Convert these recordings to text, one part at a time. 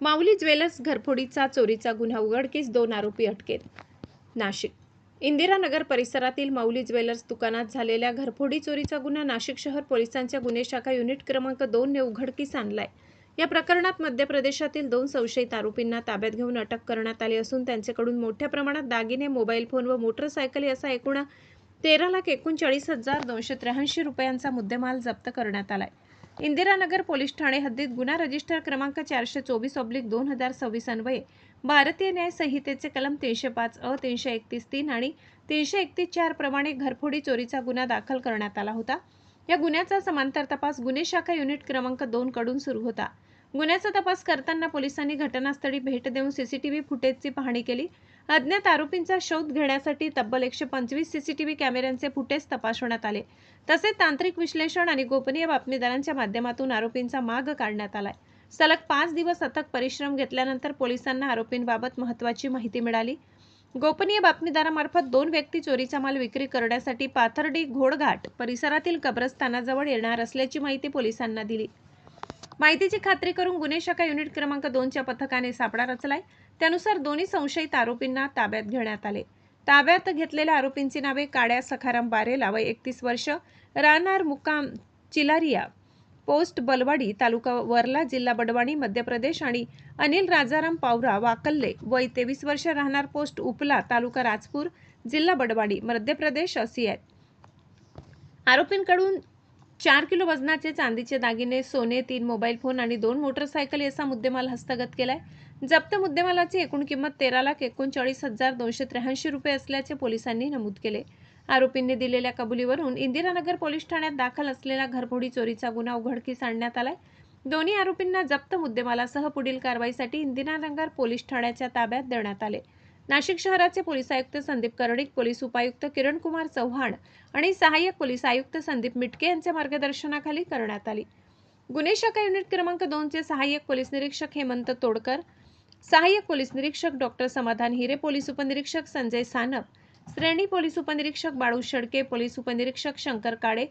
माऊली jewellers घरफोडीचा चोरीचा गुन्हा उघडकीस 2 आरोपी अटकेत. नाशिक इंदिरानगर परिसरातील माऊली ज्वेलर्स दुकानात झालेल्या घरफोडी चोरीचा गुन्हा नाशिक शहर पोलिसांच्या गुन्हे शाखा युनिट क्रमांक 2 ने उघडकीस आणलाय. या प्रकरणात मध्य प्रदेशातील 2 संशयित आरोपींना ताब्यात घेऊन अटक करण्यात आली असून त्यांच्याकडून मोठ्या प्रमाणात दागिने, मोबाईल फोन व मोटरसायकल असा एकूण 13,39,283 रुपयांचा मुद्देमाल जप्त करण्यात आलाय. इंदिरानगर पोलीस ठाणे हद्दीत गुन्हा रजिस्टर क्रमांक 424/2026 अन्वये भारतीय न्याय संहितेचे कलम 305 अ, 331(3) आणि 331(4) प्रमाणे घरफोडी चोरीचा गुन्हा दाखल करण्यात आला होता. या गुन्ह्याचा समांतर तपास गुन्हे शाखा युनिट क्रमांक 2 कडून सुरू होता. गुन्ह्याचा तपास करताना पोलिसांनी घटनास्थळी भेट देऊन सीसीटीव्ही फुटेजची पाहणी केली. अज्ञात आरोपींचा शोध घेण्यासाठी तब्बल 125 सीसीटीव्ही कॅमेऱ्यांचे फुटेज तपासण्यात आले. तसेच तांत्रिक विश्लेषण आणि गोपनीय बातमीदारांच्या माध्यमातून आरोपींचा माग काढण्यात आलाय. सलग 5 दिवस अथक परिश्रम घेतल्यानंतर पोलिसांना आरोपींबाबत महत्त्वाची माहिती मिळाली. गोपनीय बातमीदारामार्फत 2 व्यक्ती चोरीचा माल विक्री करण्यासाठी पाथर्डी घोडघाट परिसरातील कब्रस्थानाजवळ येणार असल्याची माहिती पोलिसांना दिली. माहितीची खात्री करून गुन्हे शाखा युनिट क्रमांक 2च्या पथकाने सापळा रचलाय. त्यानुसार दोन्ही संशयित आरोपींना ताब्यात घेण्यात आले. ताब्यात घेतलेल्या आरोपींची नावे काड्या सखाराम बारेला वय 31 वर्ष, राहणार मुक्काम चिलारिया, पोस्ट बलवाडी, तालुका वर्ला, जिल्हा बडवानी, मध्य प्रदेश आणि अनिल राजाराम पावरा वाकल्ले, वय 23 वर्ष, राहणार पोस्ट उपला, तालुका राजपूर, जिल्हा बडवानी, मध्य प्रदेश अशी आहेत. आरोपींकडून 4 किलो वजनाचे चांदीचे दागिने, सोने, 3 मोबाईल फोन आणि 2 मोटरसायकल असा मुद्देमाल हस्तगत केलाय. जप्त मुद्देमालाची एकूण किंमत 13,39,283 रुपये असल्याचे पोलिसांनी नमूद केले. आरोपींनी दिलेल्या कबुलीवरून इंदिरानगर पोलीस ठाण्यात दाखल असलेला घरफोडी चोरीचा गुन्हा उघडकीस आणण्यात आलाय. दोन्ही आरोपींना जप्त मुद्देमालासह पुढील कारवाईसाठी इंदिरानगर पोलीस ठाण्याच्या ताब्यात देण्यात आले. नाशिक शहराचे पोलीस आयुक्त संदीप कर्णिक, पोलीस उपायुक्त किरणकुमार चव्हाण आणि सहाय्यक पोलीस आयुक्त संदीप मिटके यांच्या मार्गदर्शनाखाली करण्यात आली. गुन्हे शाखा युनिट क्रमांक 2 चे सहाय्यक पोलीस निरीक्षक हेमंत तोडकर, सहाय्यक पोलीस निरीक्षक डॉक्टर समाधान हिरे, पोलीस उपनिरीक्षक संजय सानप, श्रेणी पोलीस उपनिरीक्षक बाळू शेडके, पोलीस उपनिरीक्षक शंकर काळे,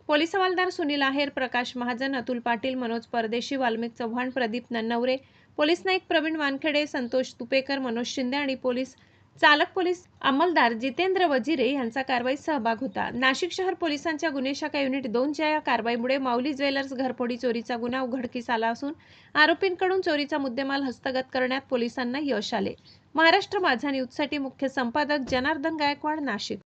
पोलीस हवालदार सुनील आहेर, प्रकाश महाजन, अतुल पाटील, मनोज परदेशी, वाल्मिक चव्हाण, प्रदीप नन्नवरे, पोलीस नाईक प्रवीण वानखेडे, संतोष तुपेकर, मनोज शिंदे आणि पोलीस चालक पोलीस अंमलदार जितेंद्र वजिरे यांचा कारवाईत सहभाग होता. नाशिक शहर पोलिसांच्या गुन्हे शाखा युनिट 2च्या या कारवाईमुळे माऊली ज्वेलर्स घरफोडी चोरीचा गुन्हा उघडकीस आला असून आरोपींकडून चोरीचा मुद्देमाल हस्तगत करण्यात पोलिसांना यश आले. महाराष्ट्र माझा न्यूजसाठी मुख्य संपादक जनार्दन गायकवाड, नाशिक.